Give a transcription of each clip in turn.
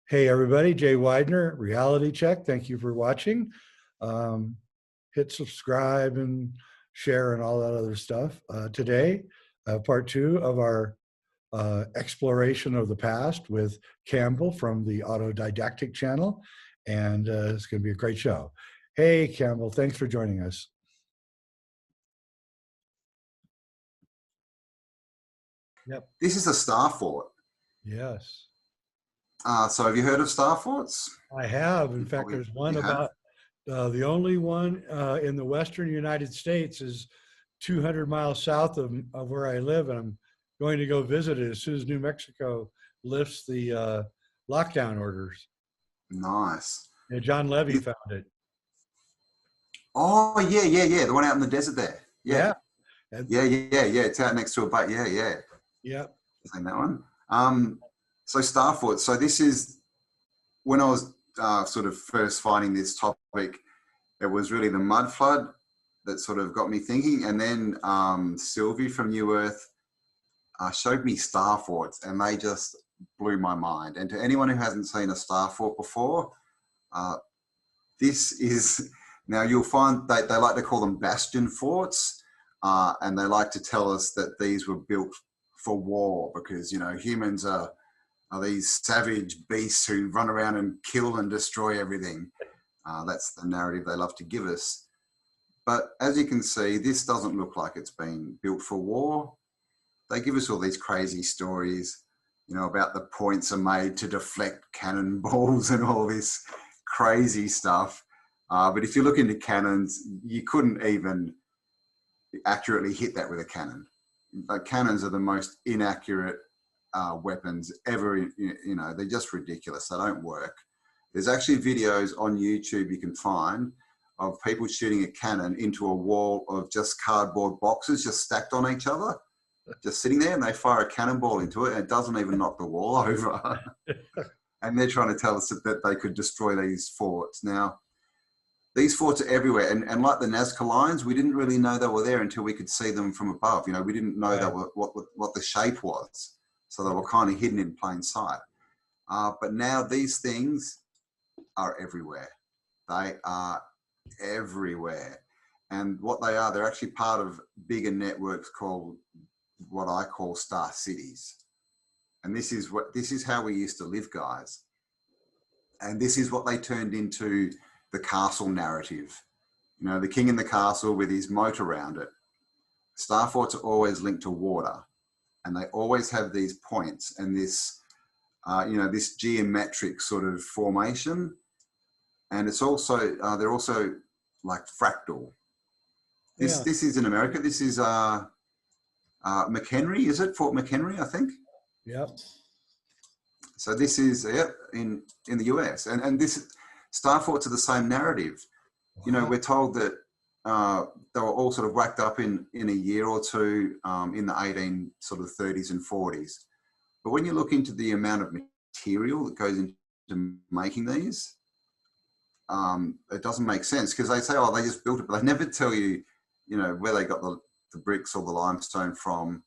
Hey everybody, Jay Weidner, Reality Check. Thank you for watching. Hit subscribe and share and all that other stuff. Today, part two of our exploration of the past with Cambell from the Autodidactic channel. And it's going to be a great show. Hey Cambell, thanks for joining us. Yep. This is a star fort. Yes. So have you heard of star forts? I have. In fact, there's one about, the only one in the Western United States is 200 miles south of where I live. And I'm going to go visit it as soon as New Mexico lifts the lockdown orders. Nice. Yeah, John Levy found it. Oh, yeah. The one out in the desert there. Yeah. Yeah. It's out next to a boat. Yeah. Yep. Seen that one. So star forts. So this is, when I was sort of first finding this topic, it was really the mudflood that sort of got me thinking. And then Sylvie from New Earth showed me star forts, and they just blew my mind. And to anyone who hasn't seen a star fort before, this is, now you'll find they like to call them bastion forts, and they like to tell us that these were built for war because, you know, humans are these savage beasts who run around and kill and destroy everything. That's the narrative they love to give us. But as you can see, this doesn't look like it's been built for war. They give us all these crazy stories, you know, about the points are made to deflect cannonballs and all this crazy stuff. But if you look into cannons, you couldn't even accurately hit that with a cannon. Like, cannons are the most inaccurate weapons ever. You know, they're just ridiculous. They don't work. There's actually videos on YouTube you can find of people shooting a cannon into a wall of just cardboard boxes just stacked on each other, just sitting there, and they fire a cannonball into it and it doesn't even knock the wall over. And they're trying to tell us that they could destroy these forts. Now, these forts are everywhere. And like the Nazca lines, we didn't really know they were there until we could see them from above. You know, we didn't know that what the shape was. So they were kind of hidden in plain sight. But now these things are everywhere. They are everywhere. And what they are, they're actually part of bigger networks called what I call star cities. And this is how we used to live, guys. And this is what they turned into the castle narrative. You know, the king in the castle with his moat around it. Star forts are always linked to water. And they always have these points and this, you know, this geometric sort of formation. And it's also, they're also like fractal. This is in America. This is McHenry, is it? Fort McHenry, I think. Yep. So this is in the US. And this, star forts are the same narrative. Wow. You know, we're told that they were all sort of whacked up in a year or two in the 30s and 40s. But when you look into the amount of material that goes into making these, it doesn't make sense, because they say, oh, they just built it, but they never tell you, you know, where they got the bricks or the limestone from,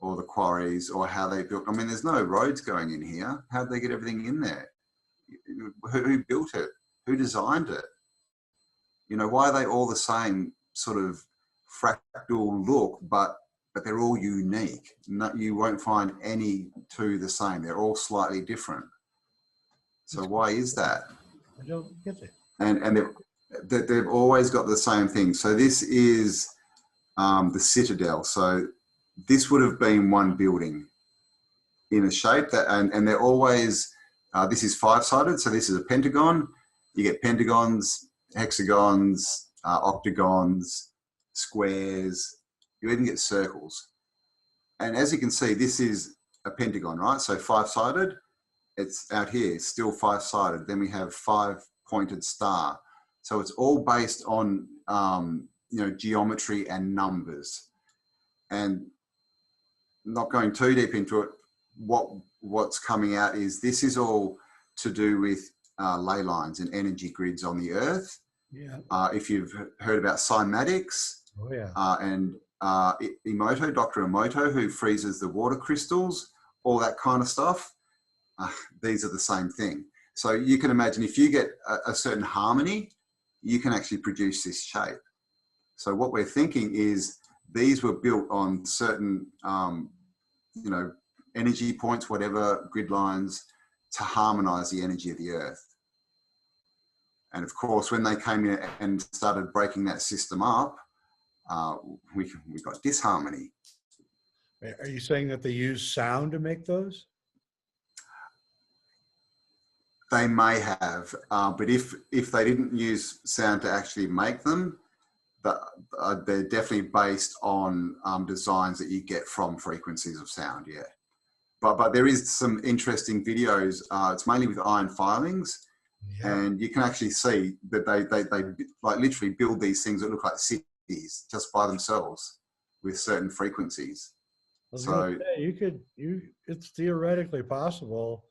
or the quarries, or how they built. I mean, there's no roads going in here. How did they get everything in there? Who built it? Who designed it? You know, why are they all the same sort of fractal look, but they're all unique? You won't find any two the same. They're all slightly different. So why is that? I don't get it. And they've always got the same thing. So this is the Citadel. So this would have been one building in a shape that, and they're always, this is five-sided. So this is a pentagon. You get pentagons, hexagons, octagons, squares. You even get circles. And as you can see, this is a pentagon, right? So five-sided. It's out here, still five-sided. Then we have five-pointed star. So it's all based on, you know, geometry and numbers. And not going too deep into it, what's coming out is this is all to do with ley lines and energy grids on the Earth. Yeah. If you've heard about cymatics, oh, yeah. And Emoto, Dr. Emoto, who freezes the water crystals, all that kind of stuff, these are the same thing. So you can imagine if you get a certain harmony, you can actually produce this shape. So what we're thinking is these were built on certain, you know, energy points, whatever, grid lines, to harmonize the energy of the earth. And of course, when they came in and started breaking that system up, we got disharmony. Are you saying that they use sound to make those? They may have, but if they didn't use sound to actually make them, they're definitely based on designs that you get from frequencies of sound, yeah. But there is some interesting videos. It's mainly with iron filings, yeah. And you can actually see that they like literally build these things that look like cities just by themselves with certain frequencies. So it's theoretically possible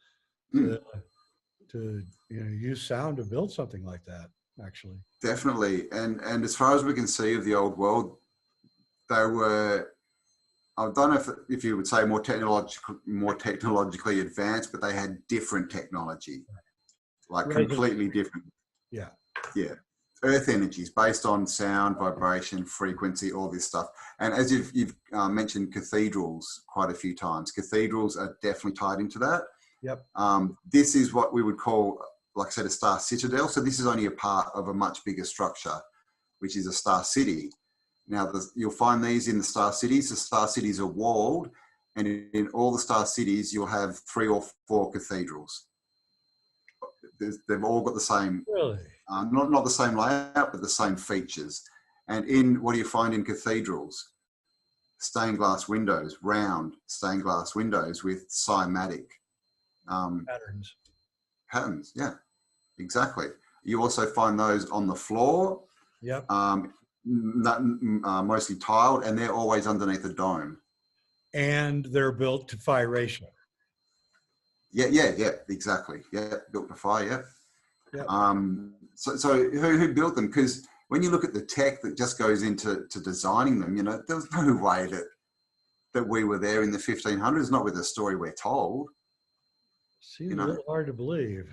to use sound to build something like that, actually. Definitely. And as far as we can see of the old world, they were, I don't know if you would say more technologically advanced, but they had different technology, like completely different. Yeah. Yeah. Earth energies based on sound, vibration, frequency, all this stuff. And as you've mentioned cathedrals quite a few times, cathedrals are definitely tied into that. Yep. This is what we would call, like I said, a star citadel. So this is only a part of a much bigger structure, which is a star city. Now, you'll find these in the star cities. The star cities are walled, and in all the star cities, you'll have 3 or 4 cathedrals. They've all got the same, really? Not the same layout, but the same features. And what do you find in cathedrals? Stained glass windows, round stained glass windows with cymatic patterns. Yeah, exactly. You also find those on the floor. Yep. Mostly tiled, and they're always underneath a dome. And they're built to phi ratio. Yeah, exactly. Yeah, built to phi. Yeah. Yep. So who built them? Because when you look at the tech that just goes into designing them, there was no way that we were there in the 1500s. Not with the story we're told. Seems a little hard to believe.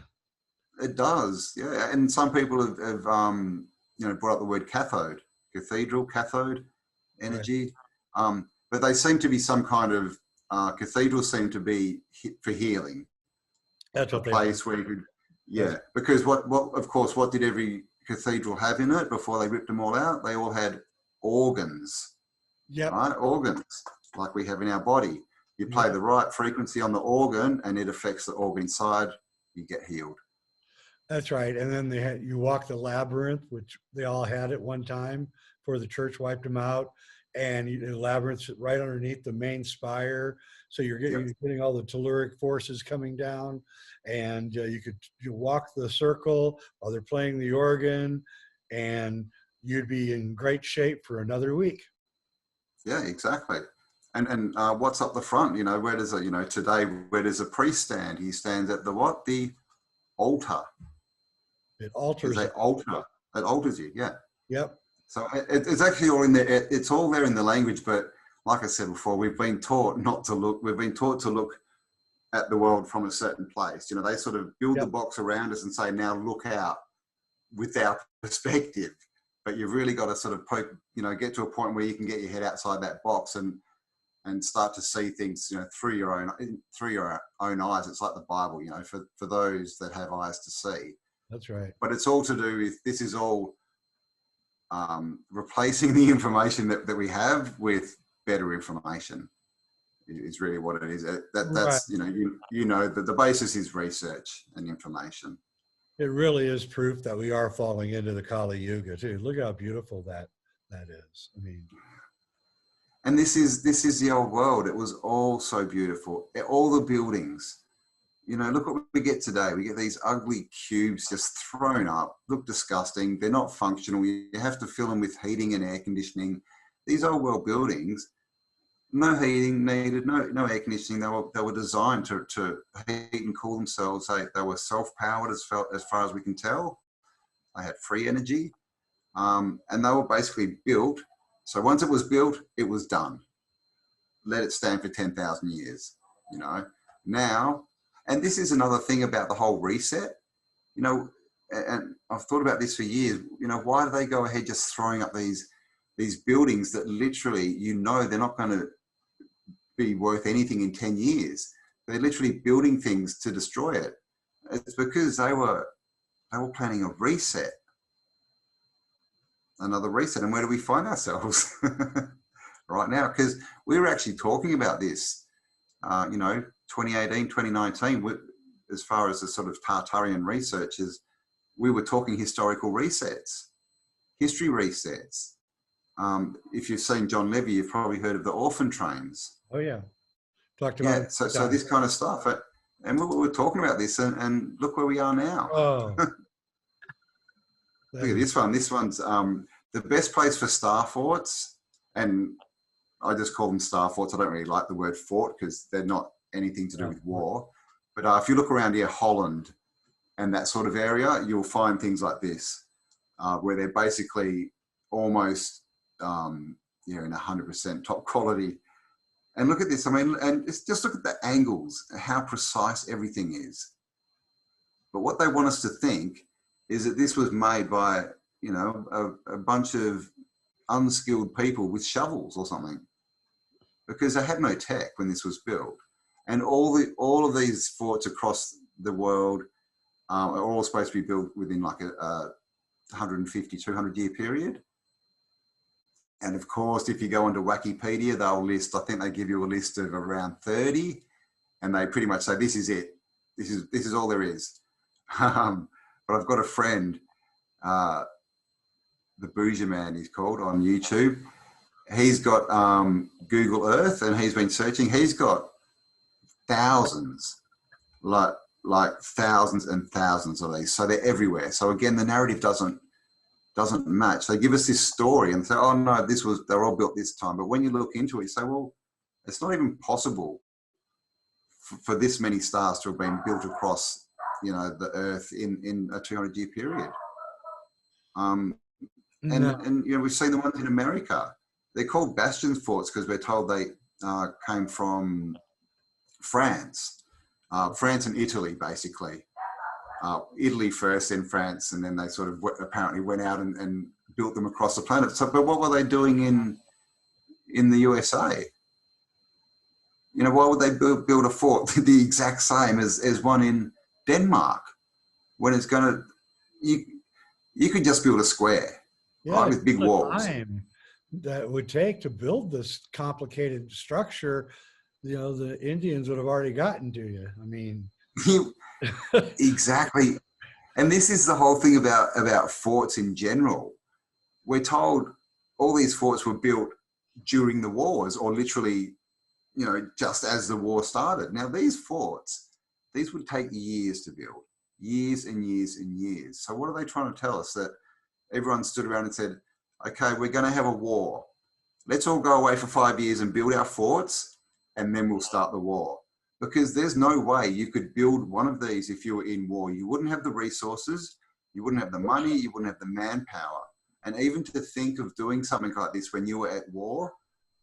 It does, yeah. And some people have brought up the word cathode, cathedral, cathode energy. Right. But they seem to be some kind of cathedrals seem to be for healing. That's what a place where you could, yeah. Because what did every cathedral have in it before they ripped them all out? They all had organs. Yeah. Right, organs like we have in our body. You play the right frequency on the organ, and it affects the organ inside. You get healed. That's right. And then you walk the labyrinth, which they all had at one time before the church wiped them out. And the labyrinth's right underneath the main spire. So you're getting all the telluric forces coming down. And you walk the circle while they're playing the organ, and you'd be in great shape for another week. Yeah, exactly. And what's up the front? Where does today, where does a priest stand? He stands at the what? The altar. It alters. It alters you. Yeah. Yep. So it's actually all in there. It's all there in the language, but like I said before, we've been taught not to look. We've been taught to look at the world from a certain place. They sort of build the box around us and say, now look out with our perspective. But you've really got to sort of poke, get to a point where you can get your head outside that box and start to see things, through your own eyes. It's like the Bible, for those that have eyes to see. That's right. But it's all to do with, this is all replacing the information that we have with better information is really what it is. That's, right. That the basis is research and information. It really is proof that we are falling into the Kali Yuga too. Look how beautiful that is. I mean, and this is the old world. It was all so beautiful. All the buildings, look what we get today. We get these ugly cubes just thrown up, look disgusting. They're not functional. You have to fill them with heating and air conditioning. These old world buildings, no heating needed, no air conditioning. They were designed to heat and cool themselves. They were self-powered as far as we can tell. They had free energy, and they were basically built. So once it was built, it was done. Let it stand for 10,000 years. Now, and this is another thing about the whole reset. you know, and I've thought about this for years, you know, why do they go ahead just throwing up these buildings that literally, you know, they're not going to be worth anything in 10 years. They're literally building things to destroy it. It's because they were planning a reset, another reset. And where do we find ourselves right now? Because we were actually talking about this, you know, 2018, 2019, as far as the sort of Tartarian researchers, we were talking historical resets, history resets. If you've seen John Levy, you've probably heard of the Orphan trains. Oh yeah, talked about it. So this kind of stuff, and we were talking about this, and look where we are now. Oh, look at this one. This one's the best place for star forts, and I just call them star forts. I don't really like the word fort because they're not anything to do with war. But if you look around here, Holland and that sort of area, you'll find things like this, where they're basically almost, you know, in 100% top quality. And look at this. I mean, and just look at the angles, how precise everything is. But what they want us to think is that this was made by, you know, a bunch of unskilled people with shovels or something, because they had no tech when this was built. And all of these forts across the world are all supposed to be built within like a 150, 200 year period. And of course, if you go onto Wikipedia, they'll list, I think they give you a list of around 30, and they pretty much say, this is it. This is all there is. But I've got a friend, the Bouger Man he's called, on YouTube. He's got Google Earth, and he's been searching. He's got thousands, like thousands and thousands of these. So they're everywhere. So again, the narrative doesn't match. They give us this story and say, oh no, they're all built this time. But when you look into it, you say, well, it's not even possible for this many stars to have been built across, you know, the Earth in a 200-year period. And you know, we've seen the ones in America. They're called bastion forts because we're told they came from France, France and Italy, basically. Italy first, then France, and then they sort of apparently went out and built them across the planet. So, but what were they doing in the USA? You know, why would they build a fort the exact same as one in Denmark when it's going to? You could just build a square, right, with big walls. Time that it would take to build this complicated structure, you know, the Indians would have already gotten to you. I mean. Exactly. And this is the whole thing about forts in general. We're told all these forts were built during the wars, or literally, you know, just as the war started. Now these forts, these would take years to build, years and years and years. So what are they trying to tell us? That everyone stood around and said, okay, we're going to have a war. Let's all go away for 5 years and build our forts, and then we'll start the war. Because there's no way you could build one of these if you were in war. You wouldn't have the resources, you wouldn't have the money, you wouldn't have the manpower. And even to think of doing something like this when you were at war,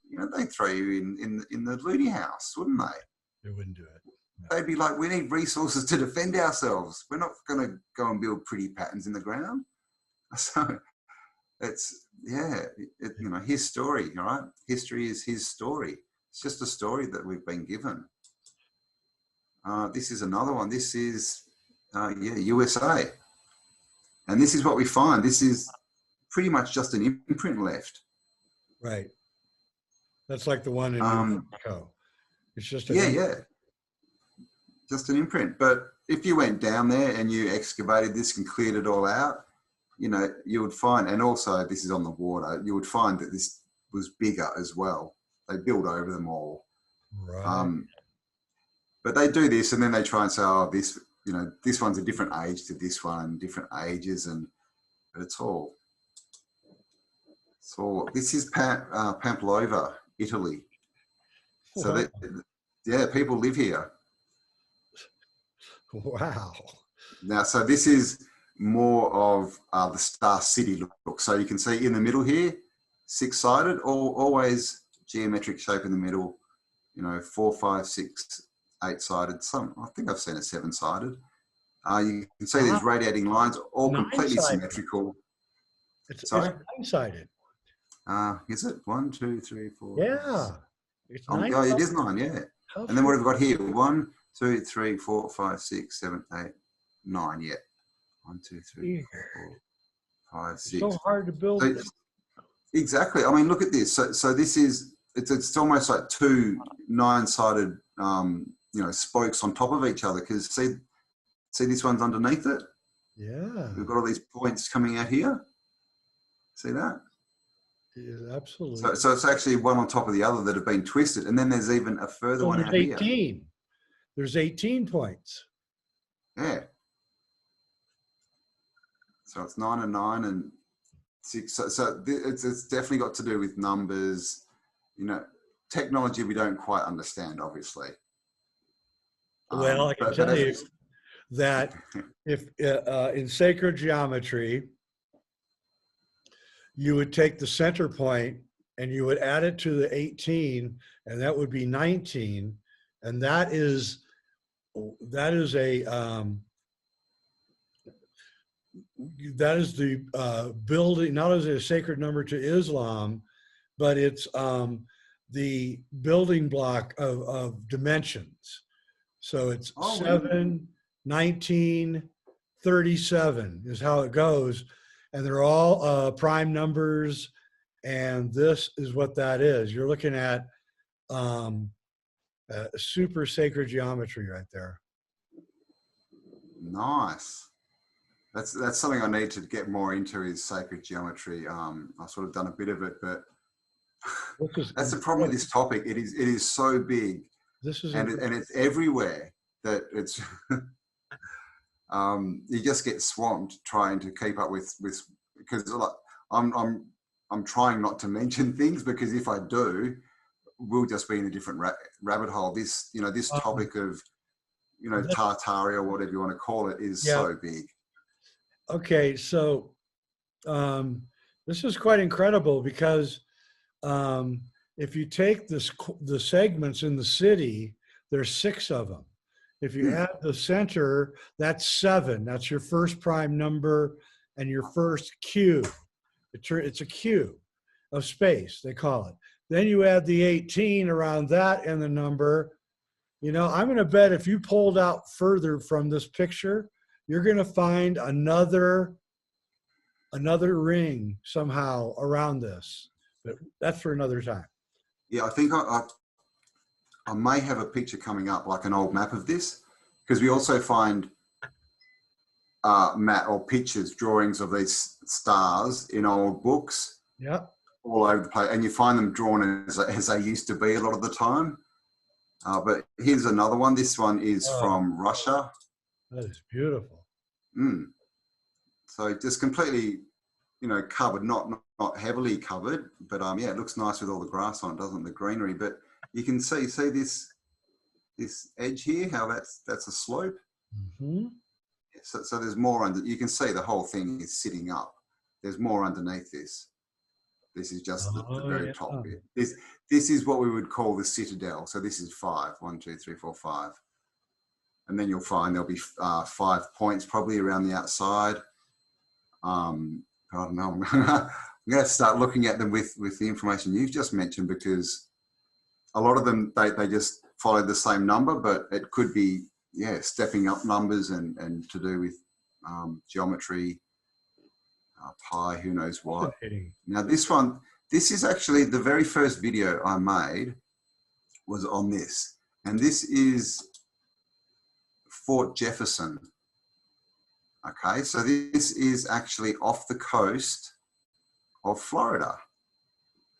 you know, they'd throw you in the loony house, wouldn't they? They wouldn't do it. No. They'd be like, we need resources to defend ourselves. We're not going to go and build pretty patterns in the ground. So it's, yeah, you know, his story, all right? History is his story. It's just a story that we've been given. This is another one. This is, USA. And this is what we find. This is pretty much just an imprint left. Right. That's like the one in New Mexico. It's just just an imprint. But if you went down there and you excavated this and cleared it all out, you know, you would find, and also this is on the water, you would find that this was bigger as well. They built over them all. Right. But they do this, and then they try and say, "Oh, this, you know, this one's a different age to this one, different ages," but it's all. So this is Pamplona, Italy. So yeah, people live here. Wow. Now, so this is more of the Star City look. So you can see in the middle here, 6-sided, always geometric shape in the middle. You know, 4, 5, 6. 8-sided, I think I've seen a 7-sided. You can see these radiating lines, all completely Nine-sided. symmetrical. It's Sorry? nine-sided. Is it 1, 2, 3, 4? Yeah. It's nine. Oh, it is 9, yeah. How And then what have we got here? 1, 2, 3, 4, 5, 6, 7, 8, 9. Yeah. 1, 2, 3, 4, 5, 6. so hard to build. So, exactly. I mean, look at this. So this is, it's almost like two 9-sided, spokes on top of each other. Because see this one's underneath it? Yeah. We've got all these points coming out here. See that? Yeah, absolutely. So it's actually one on top of the other that have been twisted. And then there's even a further one out here. 18. There's 18 points. Yeah. So it's 9 and 9 and 6. So it's definitely got to do with numbers, technology we don't quite understand, obviously. Well, I can tell you that if in sacred geometry, you would take the center point and you would add it to the 18, and that would be 19. And that is the building, not as a sacred number to Islam, but it's the building block of dimensions. So it's 7, 19, 37 is how it goes. And they're all prime numbers. And this is what that is. You're looking at super sacred geometry right there. Nice. That's something I need to get more into, is sacred geometry. I've sort of done a bit of it, but that's the problem with this topic. It is so big. And it's everywhere that it's you just get swamped trying to keep up with because like I'm trying not to mention things, because if I do, we'll just be in a different rabbit hole. This topic of tartaria, or whatever you want to call it, is so big. Okay, so this is quite incredible, because if you take the segments in the city, there's 6 of them. If you add the center, that's 7. That's your first prime number and your first cube. It's a cube of space, they call it. Then you add the 18 around that and the number. I'm going to bet if you pulled out further from this picture, you're going to find another ring somehow around this. But that's for another time. Yeah, I think I may have a picture coming up, like an old map of this, because we also find map or pictures, drawings of these stars in old books. Yeah. All over the place, and you find them drawn as they used to be a lot of the time. But here's another one. This one is from Russia. That is beautiful. So just completely, covered, not heavily covered, but it looks nice with all the grass on it, doesn't it? The greenery. But you can see this edge here, how that's a slope. Mm-hmm. So there's more under. You can see the whole thing is sitting up. There's more underneath this. This is just the very top bit. This is what we would call the citadel. So this is 5. 1, 2, 3, 4, 5. And then you'll find there'll be 5 points probably around the outside. I don't know. I'm going to start looking at them with the information you've just mentioned, because a lot of them, they just follow the same number, but it could be, stepping up numbers and to do with geometry. Pi, who knows what. Now this is actually the very first video I made was on this, and this is Fort Jefferson. Okay, so this is actually off the coast of Florida.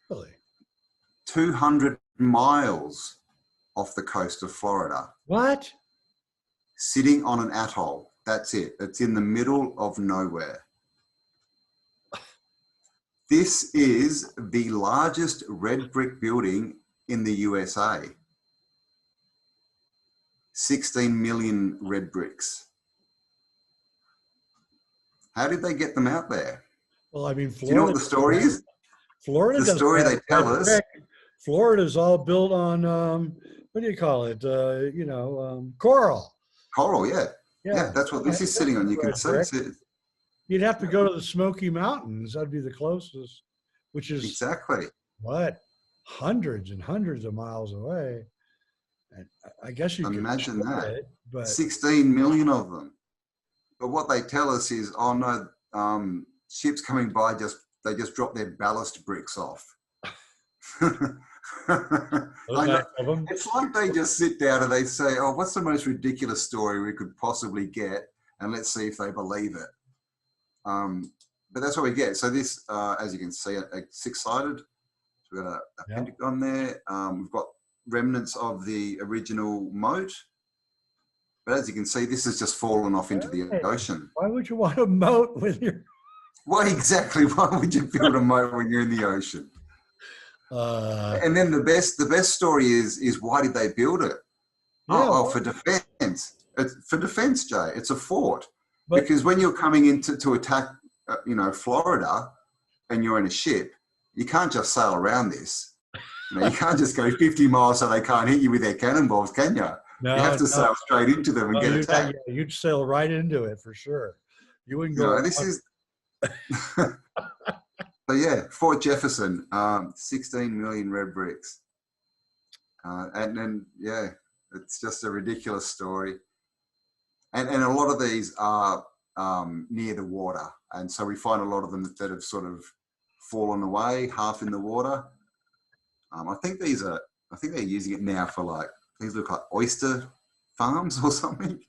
Really? 200 miles off the coast of Florida. What? Sitting on an atoll. That's it. It's in the middle of nowhere. This is the largest red brick building in the USA. 16 million red bricks. How did they get them out there? Well, I mean, Florida. Do you know what the story is? Florida. The story they tell us. Florida's all built on what do you call it? Coral. Coral, yeah. Yeah, that's what this is sitting on. You can see it. You'd have to go to the Smoky Mountains. That'd be the closest, which is Exactly. what, hundreds and hundreds of miles away. And I guess you could imagine that. it, but 16 million of them. But what they tell us is, oh no, ships coming by they just drop their ballast bricks off. It's like they just sit down and they say, oh, what's the most ridiculous story we could possibly get, and let's see if they believe it. But that's what we get. So this, as you can see, a six-sided. So we've got a pentagon there. We've got remnants of the original moat. But as you can see, this has just fallen off into the ocean. Why would you want a moat with your... Well, exactly. Why would you build a moat when you're in the ocean? And then the best story is why did they build it? For defense. For defense, Jay. It's a fort. Because when you're coming in to attack, Florida, and you're in a ship, you can't just sail around this. You can't just go 50 miles so they can't hit you with their cannonballs, can you? No, you have to sail straight into them and get attacked. You'd sail right into it for sure. You wouldn't go. No, this is. So yeah, Fort Jefferson, 16 million red bricks, and then it's just a ridiculous story. And a lot of these are near the water, and so we find a lot of them that have sort of fallen away, half in the water. I think they're using it now for these look like oyster farms or something.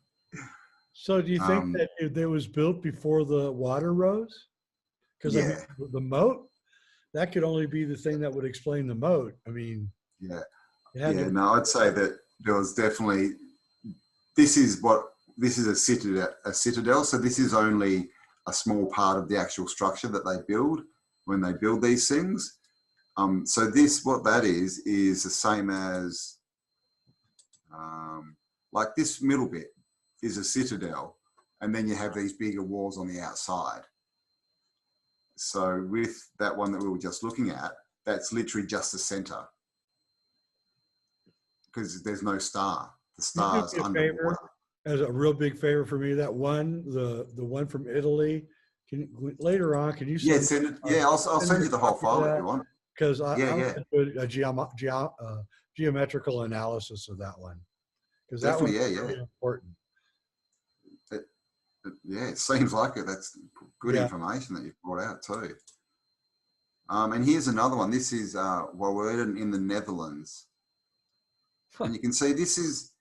So do you think that it was built before the water rose? Because the moat, that could only be the thing that would explain the moat. I mean, no, I'd say that there was definitely. This is a citadel. So this is only a small part of the actual structure that they build when they build these things. So what that is the same as, this middle bit is a citadel, and then you have these bigger walls on the outside. So with that one that we were just looking at, that's literally just the center, because there's no star. The star's underwater. As a real big favor for me, that one, the one from Italy. Later on, can you send? I'll send you the whole file if you want. Because I want to do a geometrical analysis of that one. Because that one's really important. It seems like it. That's good information that you've brought out too. And here's another one. This is Woerden in the Netherlands. And you can see this is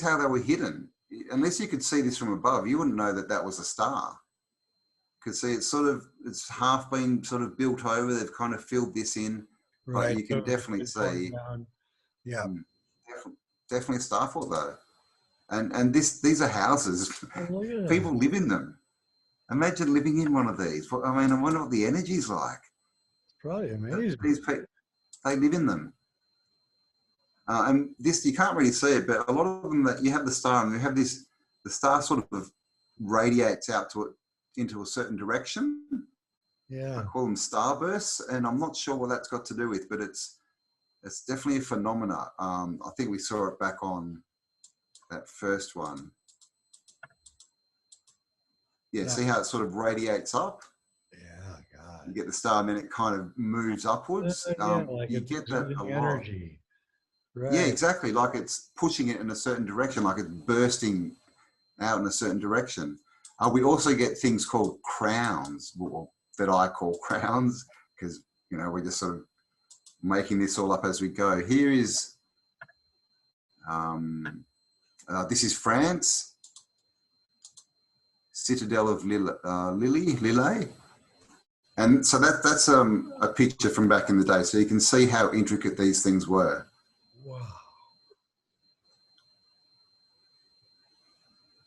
how they were hidden. Unless you could see this from above, you wouldn't know that was a star. Because see, it's half been sort of built over. They've kind of filled this in, but you can definitely see. Definitely a star fort though. And these are houses. People live in them. Imagine living in one of these. I mean, I wonder what the energy's like. It's probably amazing. These people, they live in them. And this, you can't really see it, but a lot of them that you have the star and you have this, the star sort of radiates out into a certain direction. Yeah. I call them starbursts, and I'm not sure what that's got to do with, but it's definitely a phenomena. I think we saw it back on that first one. Yeah, see how it sort of radiates up? Yeah, God. You get the star and then it kind of moves upwards. You get that a lot. Energy. Right. Yeah, exactly. Like it's pushing it in a certain direction, like it's bursting out in a certain direction. We also get things called crowns, that I call crowns, because, we're just sort of making this all up as we go. Here is, this is France, Citadel of Lille. And so that's a picture from back in the day. So you can see how intricate these things were. Wow.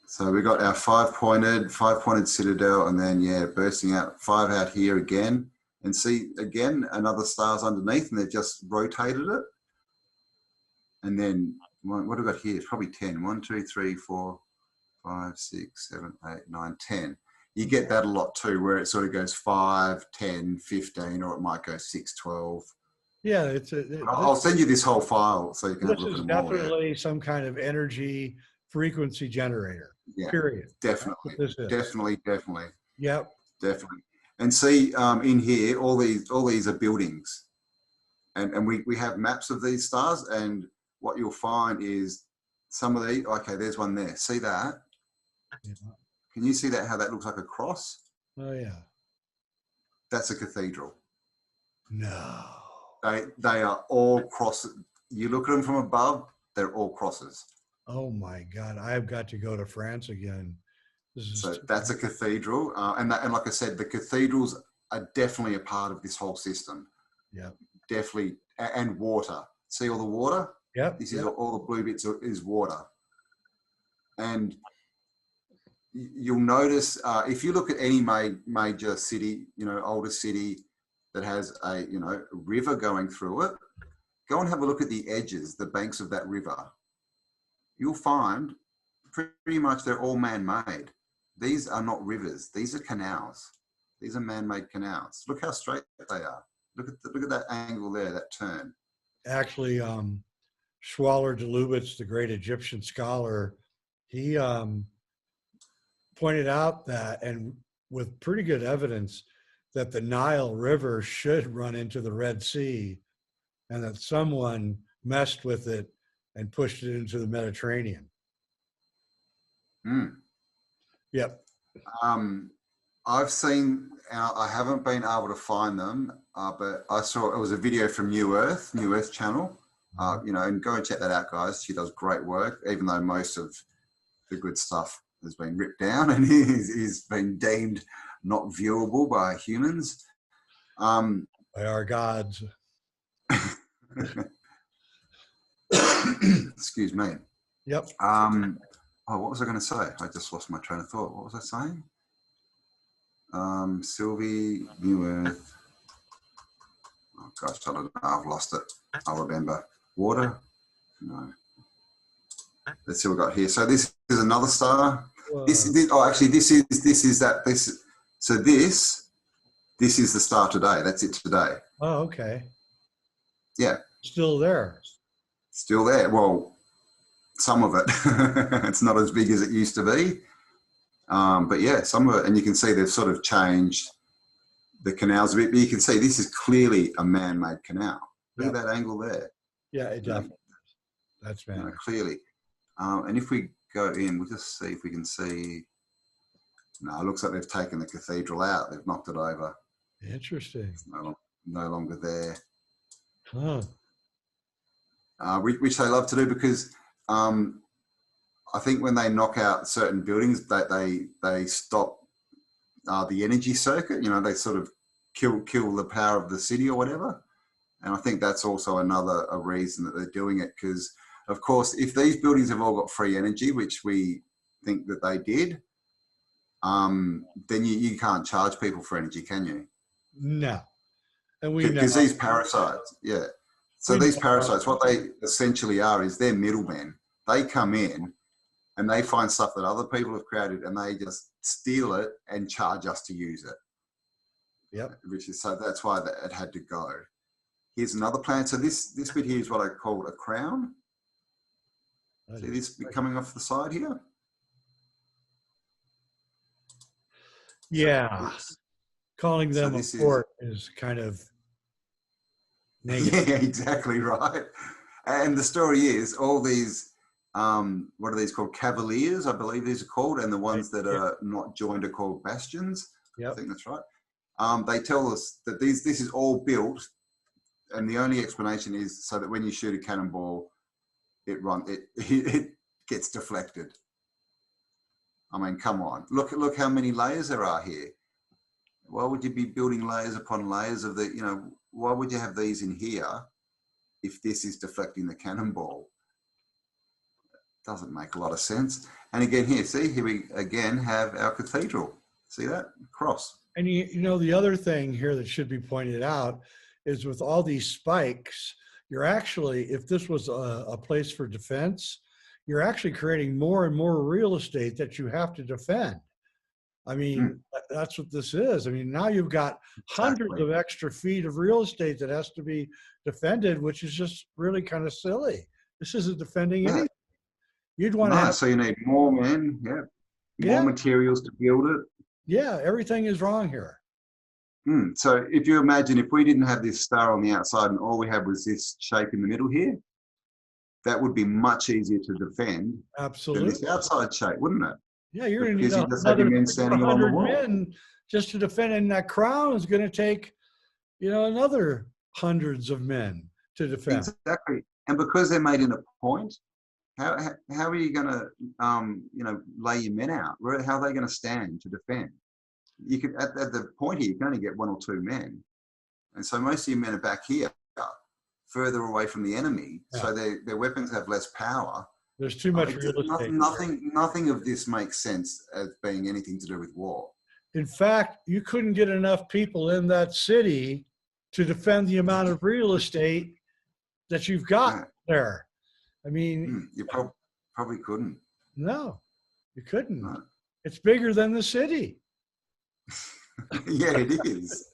So we got our five-pointed citadel, and then, bursting out 5 out here again. And see, again, another star's underneath, and they've just rotated it. And then, what have we got here? It's probably 10. 1, 2, 3, 4, 5, 6, 7, 8, 9, 10. You get that a lot too, where it sort of goes 5, 10, 15, or it might go 6, 12. Yeah, I'll send you this whole file so you can have a look at them all. This is definitely some kind of energy frequency generator. Yeah, period. That's definitely, what this is. definitely. Yep. Definitely. And see, in here, all these are buildings, and we have maps of these stars. And what you'll find is some of the, okay, there's one there. See that? Yeah. Can you see that? How that looks like a cross? Oh yeah. That's a cathedral. No. They are all crosses. You look at them from above; they're all crosses. Oh my God! I've got to go to France again. This is So that's a cathedral, and like I said, the cathedrals are definitely a part of this whole system. yeah. Definitely, and water. See all the water? Yep. This is all the blue bits is water. And you'll notice if you look at any major city, older city that has a river going through it, go and have a look at the edges, the banks of that river. You'll find pretty much they're all man-made. These are not rivers; these are canals. These are man-made canals. Look how straight they are. Look at that angle there, that turn. Actually, Schwaller de Lubitz, the great Egyptian scholar, he pointed out that, and with pretty good evidence, that the Nile River should run into the Red Sea, and that someone messed with it and pushed it into the Mediterranean. Mm. Yep. I've seen, I haven't been able to find them, but I saw, it was a video from New Earth channel, and go and check that out, guys. She does great work, even though most of the good stuff has been ripped down and is been deemed not viewable by humans. By our gods. Excuse me. Yep. What was I going to say? I just lost my train of thought. What was I saying? Sylvie, New Earth. Oh gosh, I don't know. I've lost it. I'll remember. Water? No. Let's see what we got here. So this is another star. This is that. So this is the star today. That's it today. Oh, okay. Yeah. Still there. Still there. Well, some of it. It's not as big as it used to be. But yeah, some of it, and you can see they've sort of changed the canals a bit, but you can see this is clearly a man-made canal. Look at that angle there. Yeah, it definitely is. That's man. Clearly. And if we go in, we'll just see if we can see. No, it looks like they've taken the cathedral out. They've knocked it over. Interesting. It's no longer there. Huh. Which they love to do because I think when they knock out certain buildings, they stop the energy circuit. They sort of kill the power of the city or whatever. And I think that's also a reason that they're doing it, because, of course, if these buildings have all got free energy, which we think that they did, then you can't charge people for energy, can you? No. And we know. Because these parasites, yeah. So these parasites, what they essentially are is they're middlemen. They come in and they find stuff that other people have created and they just steal it and charge us to use it. Yep. So that's why it had to go. Here's another plant. So this bit here is what I call a crown. See this bit coming off the side here? Yeah. Calling them a port is kind of negative. Yeah, exactly right. And the story is all these, what are these called? Cavaliers, I believe these are called. And the ones that are not joined are called bastions. Yep. I think that's right. They tell us that this is all built, and the only explanation is so that when you shoot a cannonball, it gets deflected. I mean, come on, look how many layers there are here. Why would you be building layers upon layers of why would you have these in here if this is deflecting the cannonball? Doesn't make a lot of sense. And again here we again have our cathedral. See that? Cross. And the other thing here that should be pointed out is with all these spikes, you're actually, if this was a place for defense, you're actually creating more and more real estate that you have to defend. I mean, that's what this is. I mean, now you've got hundreds of extra feet of real estate that has to be defended, which is just really kind of silly. This isn't defending anything. You'd want to No, have, so you need more men, yeah, more yeah, materials to build it. yeah, everything is wrong here. So if you imagine if we didn't have this star on the outside and all we had was this shape in the middle here, that would be much easier to defend than this Absolutely. outside shape, wouldn't it? Yeah, you're going to need Because you just have your another men three or standing along the 100 wall. men just to defend, and that crown is going to take, another hundreds of men to defend. Exactly. And because they're made in a point, how are you going to, lay your men out? How are they going to stand to defend? You could at the point here, you can only get one or two men, and so most of your men are back here, further away from the enemy, so their weapons have less power. There's too much real estate. Nothing of this makes sense as being anything to do with war. In fact, you couldn't get enough people in that city to defend the amount of real estate that you've got there. I mean, you probably couldn't. No, you couldn't. No. It's bigger than the city. Yeah, it is.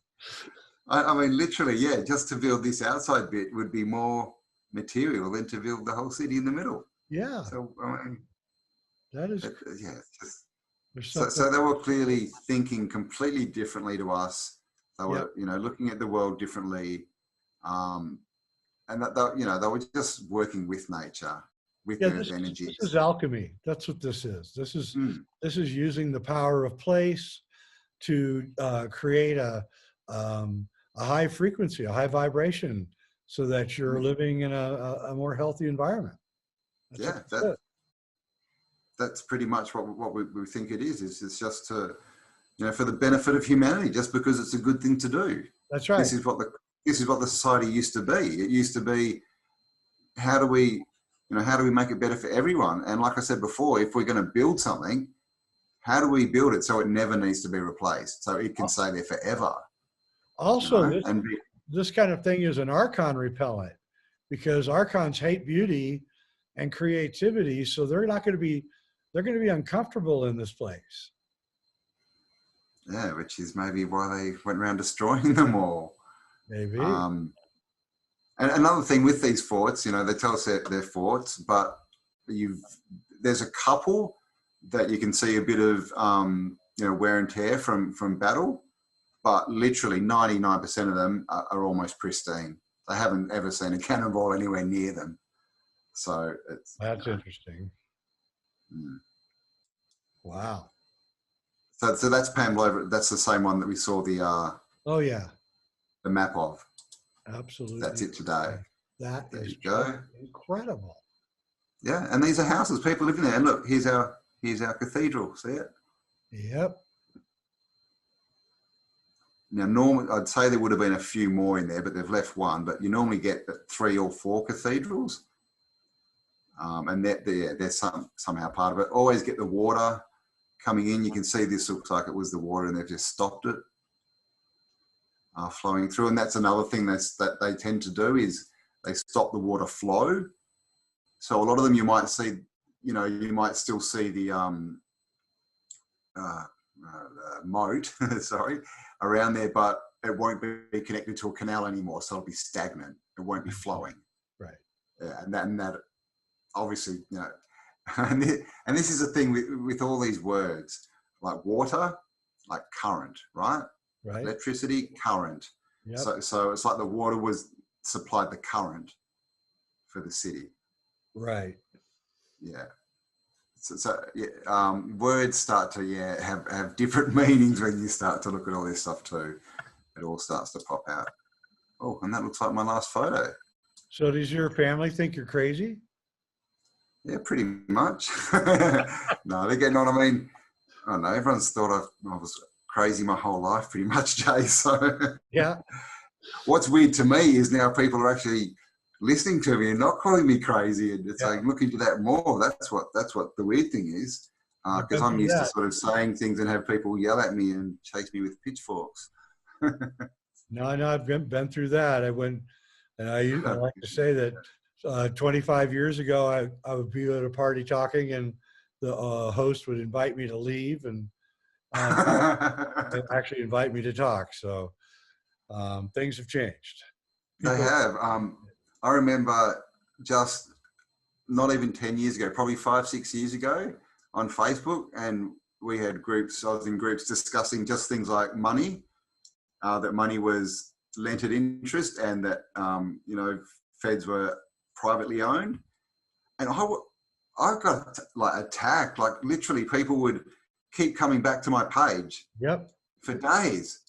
I mean, literally, yeah, just to build this outside bit would be more material than to build the whole city in the middle. Yeah. So, I mean, that is, so they were clearly thinking completely differently to us. They were, looking at the world differently. And that, they were just working with nature, with Earth's energies. This is alchemy. That's what this is. This is using the power of place to create a high frequency, a high vibration, so that you're living in a more healthy environment. That's pretty much what we think it is. It's just to, for the benefit of humanity, just because it's a good thing to do. That's right. This is what the society used to be. It used to be, how do we make it better for everyone? And like I said before, if we're going to build something, how do we build it so it never needs to be replaced, so it can stay there forever? Also, this kind of thing is an Archon repellent, because Archons hate beauty and creativity, so they're going to be uncomfortable in this place. Yeah, which is maybe why they went around destroying them all. Maybe. And another thing with these forts, they tell us they're forts, but there's a couple that you can see a bit of wear and tear from battle, but literally 99% of them are almost pristine. They haven't ever seen a cannonball anywhere near them. So that's interesting. Wow. So that's Pamela. That's the same one that we saw the map of. Absolutely. That's it today. That there is you go. Incredible. Yeah, and these are houses, people living there. And look, here's our cathedral. See it? Yep. Now, normally, I'd say there would have been a few more in there, but they've left one. But you normally get 3 or 4 cathedrals, and they're somehow part of it. Always get the water coming in. You can see this looks like it was the water, and they've just stopped it flowing through. And that's another thing that they tend to do, is they stop the water flow. So a lot of them you might see, you might still see the moat, sorry, around there, but it won't be connected to a canal anymore, so it'll be stagnant. It won't be flowing. Right. Yeah, and that obviously, and this is the thing with all these words, like water, like current, right? Right. Electricity, current. Yep. So it's like the water was supplied the current for the city. Right. Yeah. Words start to have different meanings when you start to look at all this stuff too. It all starts to pop out. Oh, and that looks like my last photo. So does your family think you're crazy? Yeah, pretty much. No, they're getting on. I mean, I don't know. Everyone's thought I was crazy my whole life, pretty much, Jay. So yeah. What's weird to me is now people are actually listening to me and not calling me crazy, and it's like, look into that more. That's what the weird thing is, because I'm used to sort of saying things and have people yell at me and chase me with pitchforks. No, I've been through that. I went, and I like to say that 25 years ago, I would be at a party talking, and the host would invite me to leave, and actually invite me to talk. So things have changed. They have. I remember just not even 10 years ago, probably 5-6 years ago on Facebook. And we had groups, I was in groups discussing just things like money, that money was lent at interest and that, you know, feds were privately owned. And I got like attacked, like literally people would keep coming back to my page Yep. for days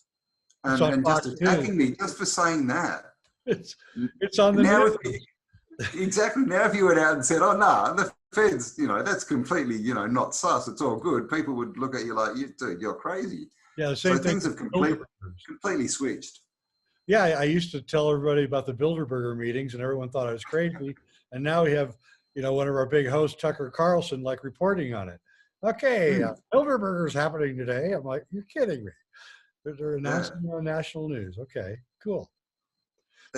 It's on and just Fox attacking News. me just for saying that. It's on the Now, news. exactly. Now, if you went out and said, "Oh no, the feds," you know, that's completely, you know, not sus. It's all good. People would look at you like, "Dude, you're crazy." Yeah, the So same thing. things have completely switched. Yeah, I used to tell everybody about the Bilderberger meetings, and everyone thought I was crazy. And now we have, you know, one of our big hosts, Tucker Carlson, like reporting on it. Okay, Bilderberger's happening today. I'm like, you're kidding me. They're announcing it on national news. Okay, cool.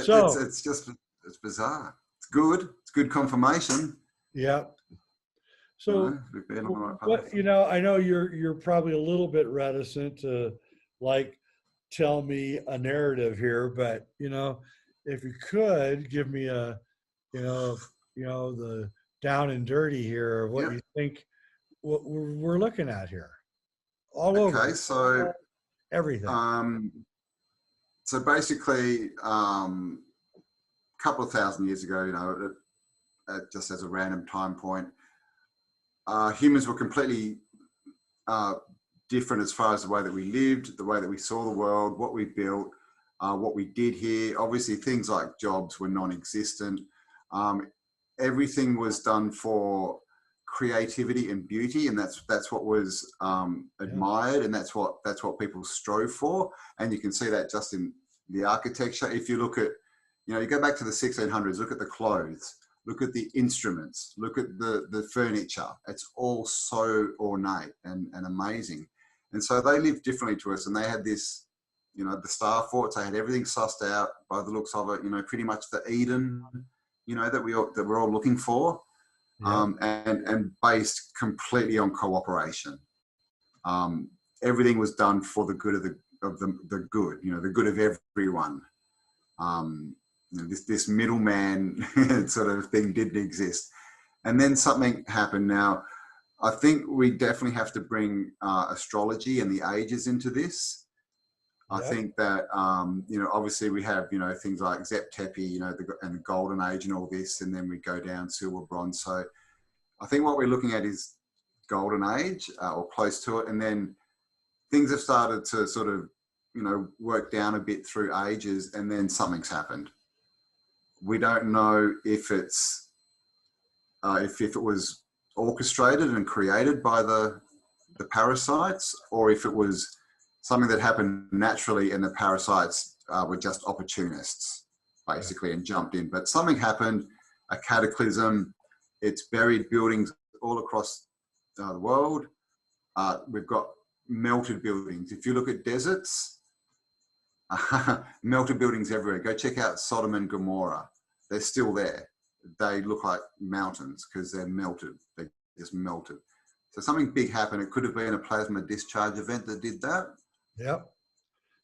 So It's just, it's bizarre. It's good. It's good confirmation. yeah. So You know, we've been on the right path. what, you know, I know you're probably a little bit reticent to like tell me a narrative here, but you know, if you could give me a, you know, the down and dirty here of what you think what we're looking at here, all over. Okay, so everything. So basically, a couple of thousand years ago, you know, just as a random time point, humans were completely different as far as the way that we lived, the way that we saw the world, what we built, what we did here. Obviously, things like jobs were non-existent. Everything was done for creativity and beauty, and that's what was admired, and that's what people strove for. And you can see that just in the architecture. If you look at, you know, you go back to the 1600s, look at the clothes, look at the instruments, look at the furniture. It's all so ornate and amazing. And so they lived differently to us, and they had this, you know, the star forts. They had everything sussed out by the looks of it. You know, pretty much the Eden, you know, that we're all looking for, and based completely on cooperation. Everything was done for the good of the good. You know, the good of everyone. You know, this middleman sort of thing didn't exist. And then something happened. Now, I think we definitely have to bring astrology and the ages into this. I think that, you know, obviously we have, you know, things like Zep Tepi, you know, and the Golden Age and all this, and then we go down silver, bronze. So I think what we're looking at is Golden Age or close to it. And then things have started to sort of, you know, work down a bit through ages, and then something's happened. We don't know if it's, if it was orchestrated and created by the parasites, or if it was something that happened naturally and the parasites were just opportunists, basically, and jumped in. But something happened, a cataclysm. It's buried buildings all across the world. We've got melted buildings. If you look at deserts, melted buildings everywhere. Go check out Sodom and Gomorrah. They're still there. They look like mountains because they're melted. They just melted. So something big happened. It could have been a plasma discharge event that did that. Yep.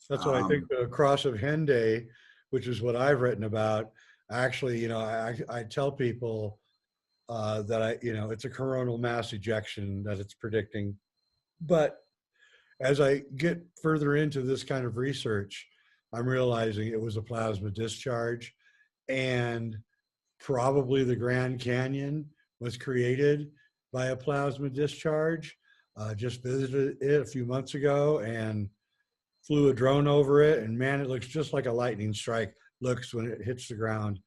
That's what I think the Cross of Henday, which is what I've written about. Actually, you know, I tell people that you know, it's a coronal mass ejection that it's predicting. But as I get further into this kind of research, I'm realizing it was a plasma discharge, and probably the Grand Canyon was created by a plasma discharge. Just visited it a few months ago and flew a drone over it, and man, it looks just like a lightning strike looks when it hits the ground.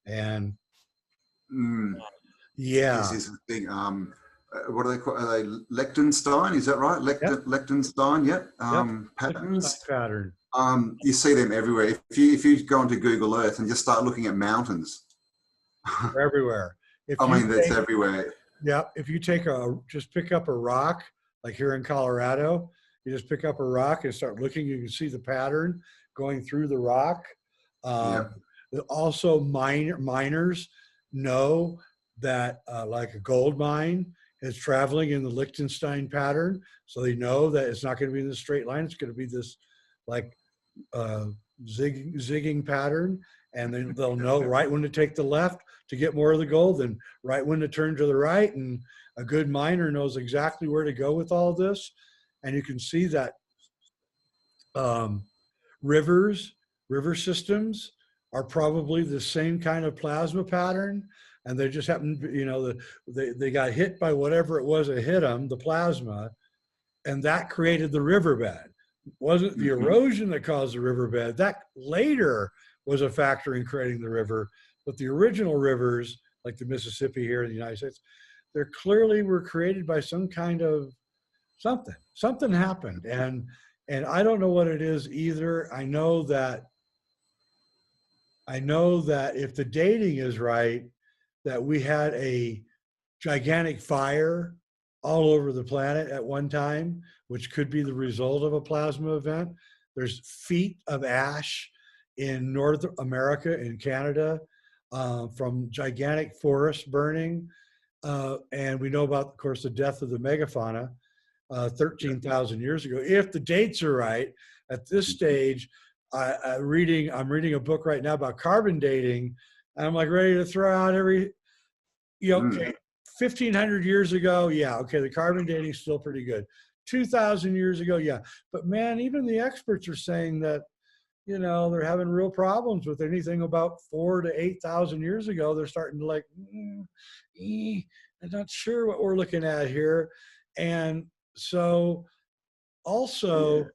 And yeah, this is the thing. What are they called? Are they Liechtenstein? Is that right? Liechtenstein, yep. Patterns. Pattern. You see them everywhere. If you go onto Google Earth and just start looking at mountains, they're everywhere. That's everywhere. Yeah, if you take just pick up a rock, like here in Colorado, you just pick up a rock and start looking, you can see the pattern going through the rock. Also, miners know that like a gold mine is traveling in the Liechtenstein pattern. So they know that it's not going to be in the straight line. It's going to be this like zigging pattern. and then they'll know right when to take the left to get more of the gold and right when to turn to the right. And a good miner knows exactly where to go with all this. And you can see that river systems are probably the same kind of plasma pattern, and they just happen, they got hit by whatever it was that hit them, the plasma, and that created the riverbed. It wasn't the erosion that caused the riverbed. That later was a factor in creating the river, but the original rivers, like the Mississippi here in the United States, they're clearly were created by some kind of something. Something happened, and I don't know what it is either. I know that if the dating is right, that we had a gigantic fire all over the planet at one time, which could be the result of a plasma event. There's feet of ash in North America, in Canada, from gigantic forests burning. And we know about, of course, the death of the megafauna 13,000 years ago. If the dates are right, at this stage, I'm reading a book right now about carbon dating. And I'm like ready to throw out every, okay, 1,500 years ago, yeah, okay, the carbon dating is still pretty good. 2,000 years ago, yeah. But man, even the experts are saying that, they're having real problems with anything about 4,000 to 8,000 years ago. They're starting to like, I'm not sure what we're looking at here. And so also,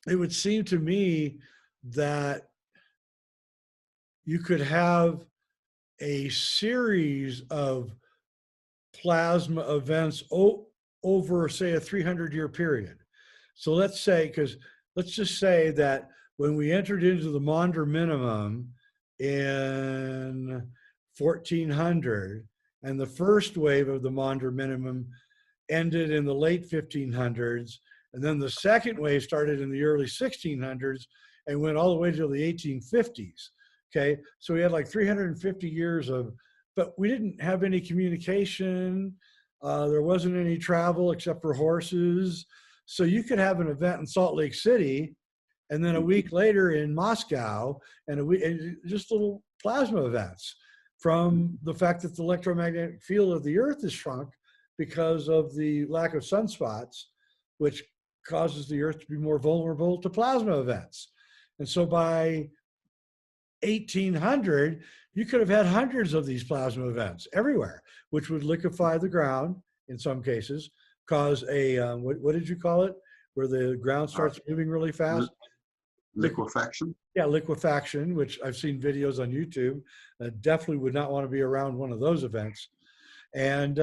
it would seem to me that you could have a series of plasma events over, say, a 300-year period. So let's just say that when we entered into the Maunder minimum in 1400, and the first wave of the Maunder minimum ended in the late 1500s, and then the second wave started in the early 1600s and went all the way to the 1850s. Okay, so we had like 350 years but we didn't have any communication. There wasn't any travel except for horses. So you could have an event in Salt Lake City, and then a week later in Moscow, and just little plasma events from the fact that the electromagnetic field of the Earth is shrunk because of the lack of sunspots, which causes the Earth to be more vulnerable to plasma events. And so by 1800, you could have had hundreds of these plasma events everywhere, which would liquefy the ground in some cases, cause a, what did you call it? Where the ground starts moving really fast? Liquefaction? Yeah, liquefaction, which I've seen videos on YouTube. Definitely would not want to be around one of those events. And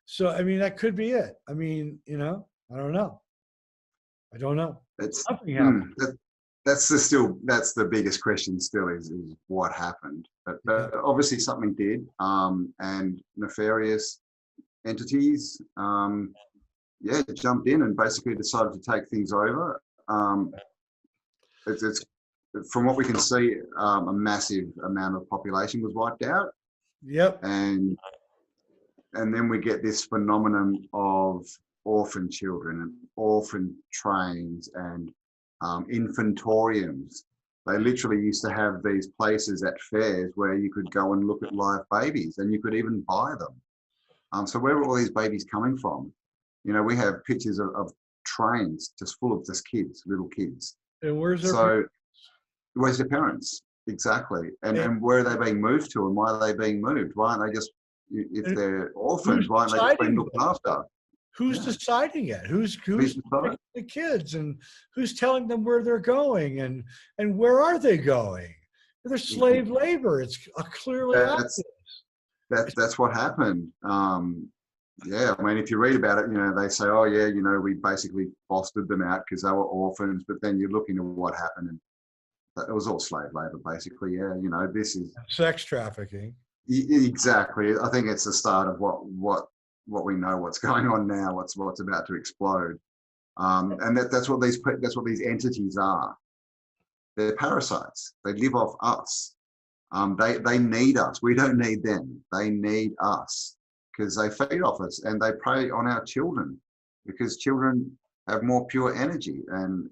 so, I mean, that could be it. I mean, I don't know. I don't know. Something happened. That's the biggest question still is what happened. But obviously something did, and nefarious entities, jumped in and basically decided to take things over. It's from what we can see, a massive amount of population was wiped out. Yep. And then we get this phenomenon of orphan children and orphan trains and infantoriums. They literally used to have these places at fairs where you could go and look at live babies, and you could even buy them. So where were all these babies coming from? We have pictures of trains just full of just kids, little kids. And where's their parents? Exactly. And where are they being moved to, and why are they being moved? Why aren't they just, if they're orphans, why aren't they just being looked after? Who's deciding it? Who's picking the kids, and who's telling them where they're going, and where are they going? They're slave labor. It's clearly obvious. That's what happened. Yeah, I mean, if you read about it, they say, oh yeah, we basically fostered them out because they were orphans. But then you're looking at what happened, and it was all slave labor, basically. Yeah, this is sex trafficking. Exactly. I think it's the start of what we know, what's going on now, what's about to explode, and that's what these entities are. They're parasites. They live off us. They need us. We don't need them. They need us because they feed off us and they prey on our children because children have more pure energy. And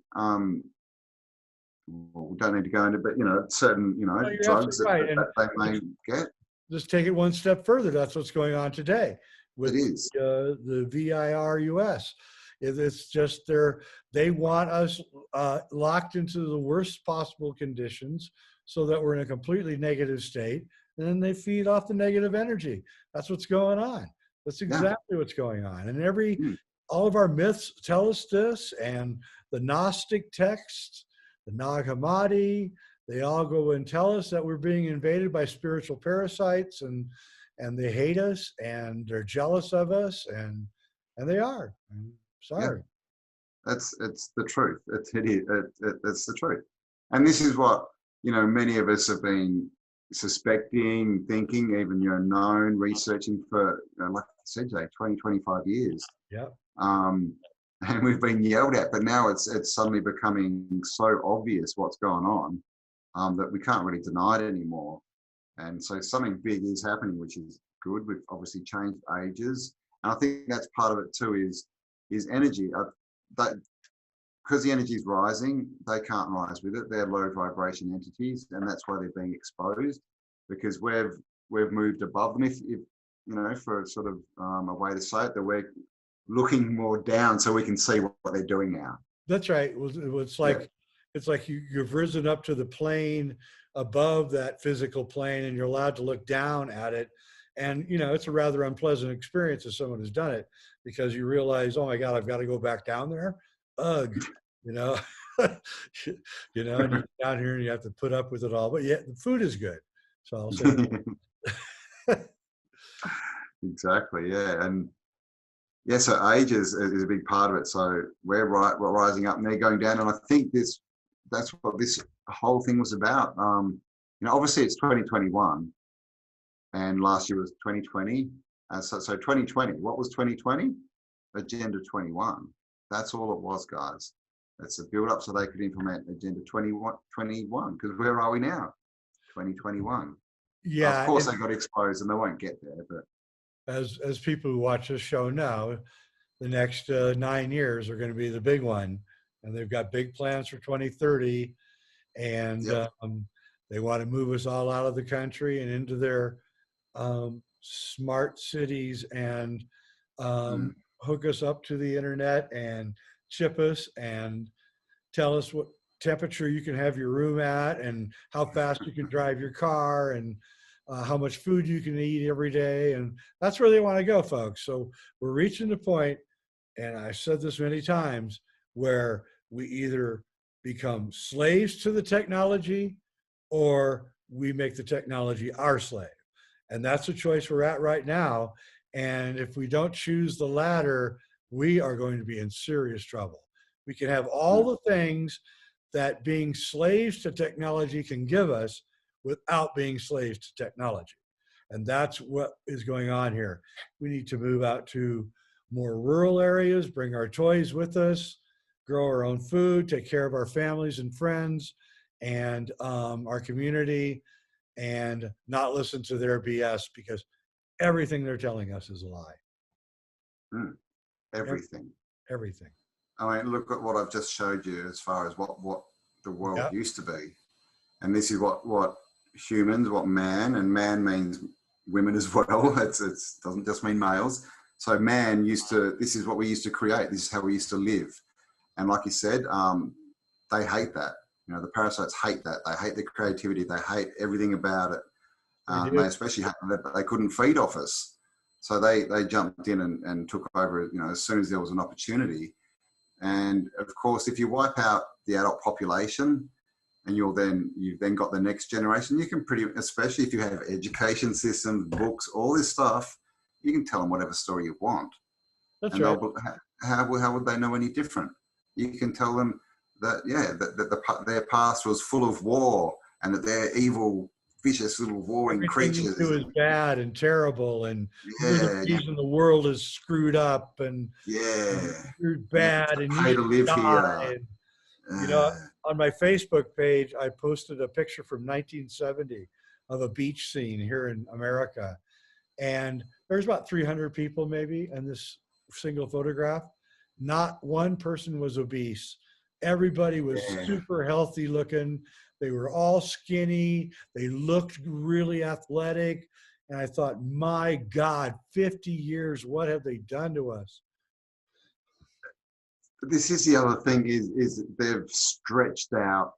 well, we don't need to go into, but certain No, you're drugs absolutely right. And that they may get. just take it one step further. That's what's going on today It with is. the VIRUS. It's just they want us locked into the worst possible conditions so that we're in a completely negative state. And then they feed off the negative energy. That's what's going on. That's exactly what's going on. And all of our myths tell us this, and the Gnostic texts, the Nag Hammadi, they all go and tell us that we're being invaded by spiritual parasites, and they hate us, and they're jealous of us, and they are. I'm sorry. Yeah. It's the truth. It's the truth. And this is what, many of us have been suspecting, thinking, even, known, researching for, like I said, Jay, 20, 25 years. Yeah. And we've been yelled at, but now it's suddenly becoming so obvious what's going on, that we can't really deny it anymore. And so something big is happening, which is good. We've obviously changed ages. And I think that's part of it too, is energy. Because the energy is rising, they can't rise with it. They're low vibration entities, and that's why they're being exposed, because we've moved above them. If for sort of a way to say it, that we're looking more down so we can see what they're doing now. That's right. It's like you've risen up to the plane above that physical plane, and you're allowed to look down at it. And it's a rather unpleasant experience as someone who's done it, because you realize, oh my God, I've got to go back down there. Ugh. And you're down here and you have to put up with it all. But yeah, the food is good. So I'll say exactly, yeah. And yeah, so age is a big part of it. So we're rising up and they're going down. And I think that's what this whole thing was about. Obviously it's 2021 and last year was 2020. So 2020, what was 2020? Agenda 21. That's all it was, guys. It's a build up so they could implement Agenda 21, because where are we now? 2021. Yeah. Of course they got exposed and they won't get there, but as people who watch this show know, the next 9 years are going to be the big one, and they've got big plans for 2030, and they want to move us all out of the country and into their smart cities, and hook us up to the internet and chip us and tell us what temperature you can have your room at, and how fast you can drive your car, and how much food you can eat every day. And that's where they want to go, folks. So we're reaching the point, and I've said this many times, where we either become slaves to the technology or we make the technology our slave. And that's the choice we're at right now. And if we don't choose the latter, we are going to be in serious trouble. We can have all the things that being slaves to technology can give us without being slaves to technology. And that's what is going on here. We need to move out to more rural areas, bring our toys with us, grow our own food, take care of our families and friends and our community, and not listen to their BS, because everything they're telling us is a lie. Everything. Everything. I mean, look at what I've just showed you as far as what the world used to be. And this is what humans, what man, and man means women as well. It doesn't just mean males. So man this is what we used to create. This is how we used to live. And like you said, they hate that. The parasites hate that. They hate the creativity. They hate everything about it. They especially hate that they couldn't feed off us. So they jumped in and took over, as soon as there was an opportunity. And of course, if you wipe out the adult population, and you've then got the next generation, you can especially if you have education systems, books, all this stuff, you can tell them whatever story you want. That's right. How would they know any different? You can tell them that, their past was full of war, and that they're evil, vicious little warring creatures. Everything you do is bad and terrible, and you're the reason the world is screwed up, and you're bad, and you pay to live here. And, on my Facebook page, I posted a picture from 1970 of a beach scene here in America. And there's about 300 people maybe in this single photograph. Not one person was obese. Everybody was Yeah. super healthy looking. They were all skinny. They looked really athletic. And I thought, my God, 50 years, what have they done to us? But this is the other thing is they've stretched out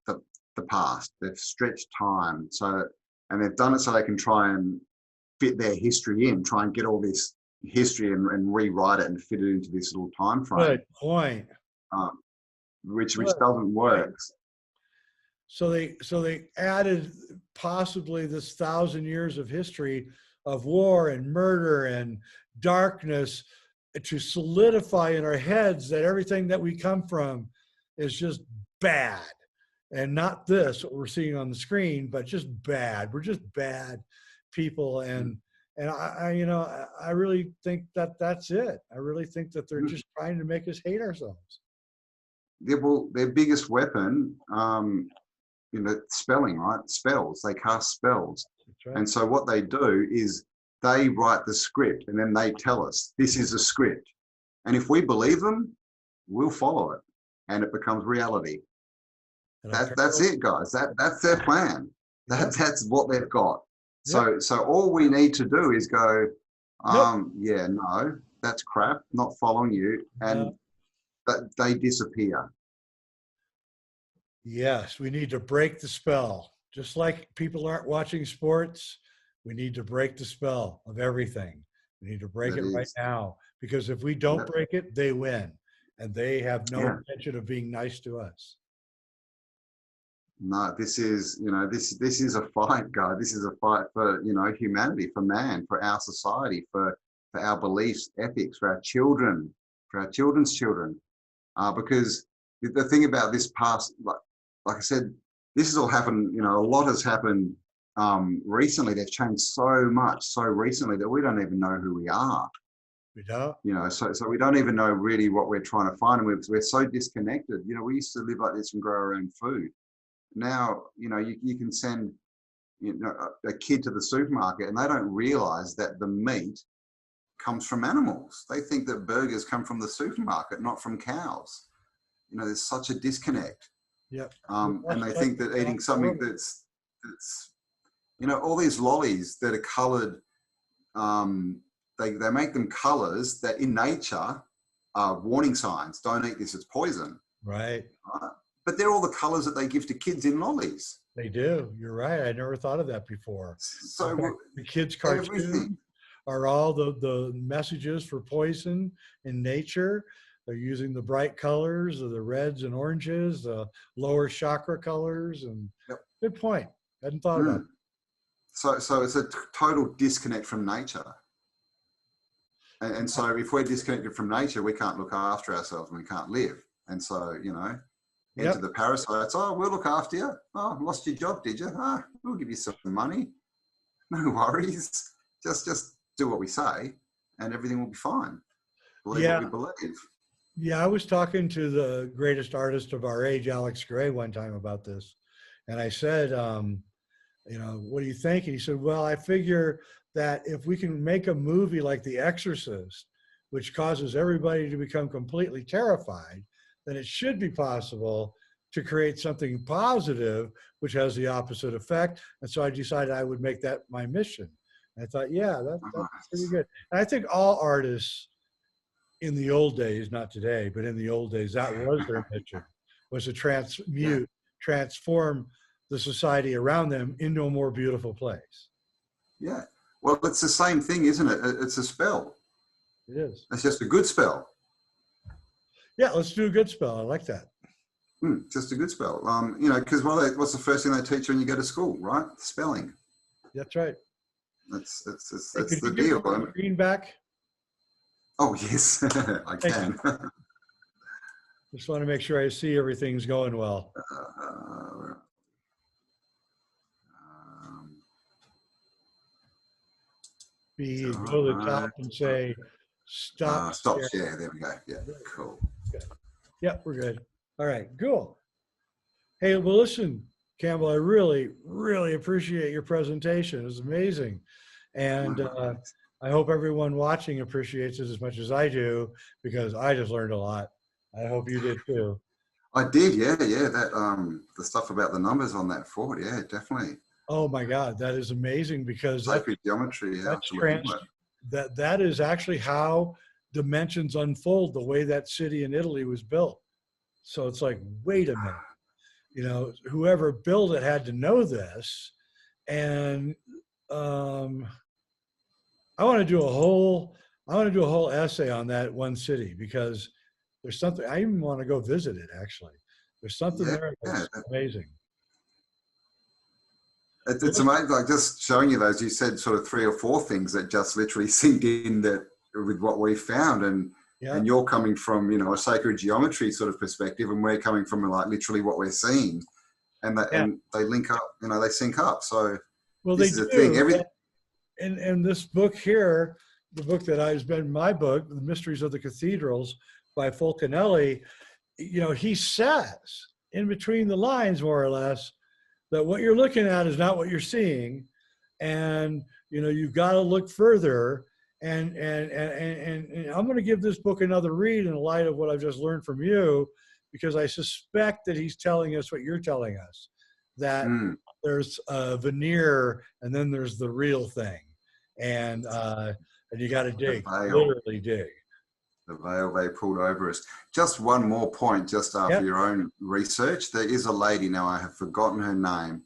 the past. They've stretched time. So, and they've done it so they can try and fit their history in, try and get all this history and rewrite it and fit it into this little time frame. Good point. Which doesn't work. So they added possibly this 1,000 years of history of war and murder and darkness to solidify in our heads that everything that we come from is just bad, and not this what we're seeing on the screen, but just bad. We're just bad people, and I really think that that's it. I really think that they're just trying to make us hate ourselves. Their biggest weapon, spelling, right? Spells. They cast spells. That's right. And so what they do is they write the script, and then they tell us this is a script. And if we believe them, we'll follow it, and it becomes reality. That's it, guys. That's their plan. That's what they've got. So all we need to do is go, yeah, no, that's crap, not following you, and that they disappear. Yes, we need to break the spell. Just like people aren't watching sports, we need to break the spell of everything. We need to break it right now, because if we don't break it, they win, and they have no intention of being nice to us. No, this is a fight, guys. This is a fight for, humanity, for man, for our society, for our beliefs, ethics, for our children, for our children's children. Because the thing about this past, like I said, this has all happened, a lot has happened recently. They've changed so much so recently that we don't even know who we are. We don't? So we don't even know really what we're trying to find. And we're so disconnected. We used to live like this and grow our own food. Now, you can send, a kid to the supermarket and they don't realize that the meat comes from animals. They think that burgers come from the supermarket, not from cows. There's such a disconnect. Yep. And they think that eating something that's all these lollies that are colored, they make them colors that in nature are warning signs. Don't eat this, it's poison. Right. But they're all the colors that they give to kids in lollies. They do. You're right. I never thought of that before. So the kids' cartoons are all the messages for poison in nature. They're using the bright colors, the reds and oranges, the lower chakra colors, and good point. Hadn't thought about it. So it's a total disconnect from nature. And so if we're disconnected from nature, we can't look after ourselves and we can't live. And so, enter the parasites. Oh, we'll look after you. Oh, lost your job, did you? We'll give you some money. No worries. Just do what we say and everything will be fine. Believe what we believe. Yeah, I was talking to the greatest artist of our age, Alex Gray, one time about this. And I said, what do you think? And he said, well, I figure that if we can make a movie like The Exorcist, which causes everybody to become completely terrified, then it should be possible to create something positive, which has the opposite effect. And so I decided I would make that my mission. And I thought, that's pretty good. And I think all artists in the old days, not today, but in the old days, that was their mission, was to transform the society around them into a more beautiful place. Yeah. Well, it's the same thing, isn't it? It's a spell. It is. It's just a good spell. Yeah, let's do a good spell. I like that. Just a good spell. Because what's the first thing they teach you when you go to school, right? Spelling. That's right. That's Hey, the deal. Get the screen back? Oh, yes, I can. Just want to make sure I see everything's going well. Go to the top and say, stop. Stop share. There we go. Yeah, cool. Good. Yep, we're good. All right, cool. Hey, well, listen, Campbell, I really, really appreciate your presentation. It was amazing. And I hope everyone watching appreciates it as much as I do, because I just learned a lot. I hope you did too. I did, yeah. That the stuff about the numbers on that fort, yeah, definitely. Oh my God, that is amazing because Sacred geometry, yeah, I have that's to look into it. that is actually how dimensions unfold, the way that city in Italy was built. So it's like, wait a minute, you know, whoever built it had to know this. And I want to do a whole essay on that one city, because there's something, I even want to go visit it actually. There's something Yeah, there that's amazing. it's amazing. Like just showing you those, you said sort of 3 or 4 things that just literally sink in that with what we found, and you're coming from, you know, a sacred geometry sort of perspective, and we're coming from like literally what we're seeing, and and they link up, you know, they sync up. So well, this is the thing. And this book here, the book that has been my book, The Mysteries of the Cathedrals by Fulcanelli, you know, he says in between the lines, more or less, that what you're looking at is not what you're seeing. And, you know, you've got to look further. And I'm going to give this book another read in light of what I've just learned from you, because I suspect that he's telling us what you're telling us, that there's a veneer and then there's the real thing. And you got to dig, literally dig. The veil they pulled over us. Just one more point, just after your own research. There is a lady, now I have forgotten her name,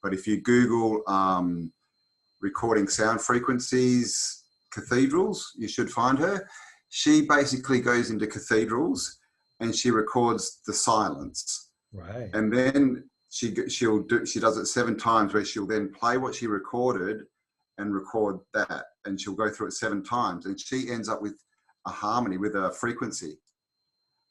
but if you Google recording sound frequencies, cathedrals, you should find her. She basically goes into cathedrals and she records the silence. Right. And then she does it 7 times, where she'll then play what she recorded and record that, and she'll go through it 7 times, and she ends up with a harmony, with a frequency,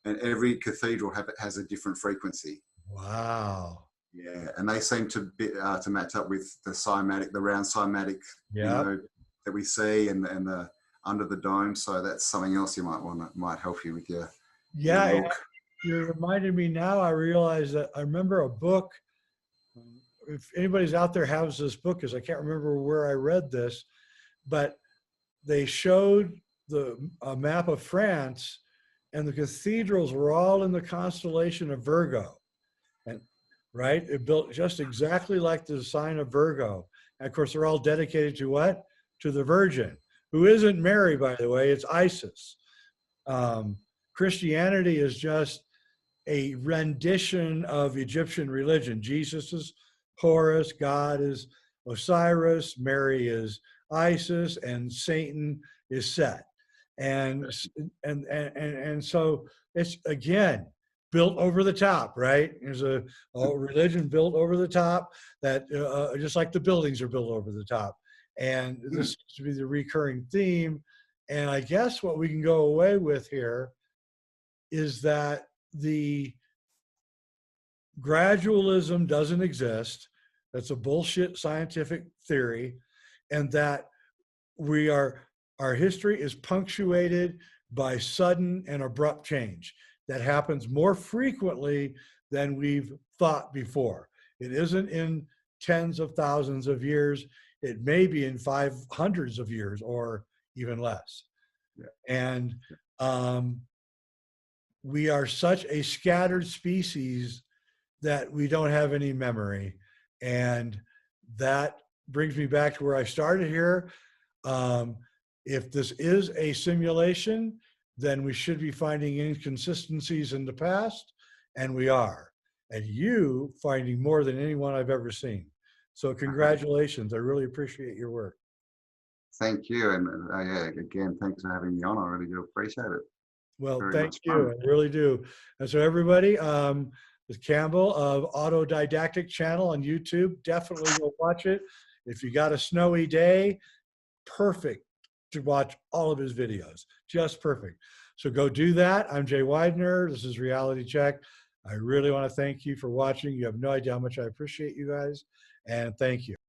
and every cathedral has a different frequency. Wow. Yeah, and they seem to be to match up with the cymatic, the round cymatic, you know, that we see, and the under the dome. So that's something else you might help you with your look. You're reminding me now. I realize that I remember a book. If anybody's out there has this book, because I can't remember where I read this, but they showed a map of France, and the cathedrals were all in the constellation of Virgo, and right, it built just exactly like the sign of Virgo. And of course, they're all dedicated to what? To the Virgin, who isn't Mary, by the way. It's Isis. Christianity is just a rendition of Egyptian religion. Jesus is Horus, God is Osiris, Mary is Isis, and Satan is Set. And so it's, again, built over the top, right? There's a religion built over the top, that just like the buildings are built over the top. And this seems to be the recurring theme. And I guess what we can go away with here is that the gradualism doesn't exist. That's a bullshit scientific theory. And that our history is punctuated by sudden and abrupt change that happens more frequently than we've thought before. It isn't in tens of thousands of years. It may be in 500s of years or even less. And we are such a scattered species that we don't have any memory. And that brings me back to where I started here. If this is a simulation, then we should be finding inconsistencies in the past, and we are. And you finding more than anyone I've ever seen. So congratulations. I really appreciate your work. Thank you. And again, thanks for having me on. I really do appreciate it. Well, thank you. I really do. And so everybody, with Cambell of Autodidactic channel on YouTube, definitely go watch it. If you got a snowy day, perfect to watch all of his videos, just perfect. So go do that. I'm Jay Weidner. This is Reality Check. I really want to thank you for watching. You have no idea how much I appreciate you guys, and thank you.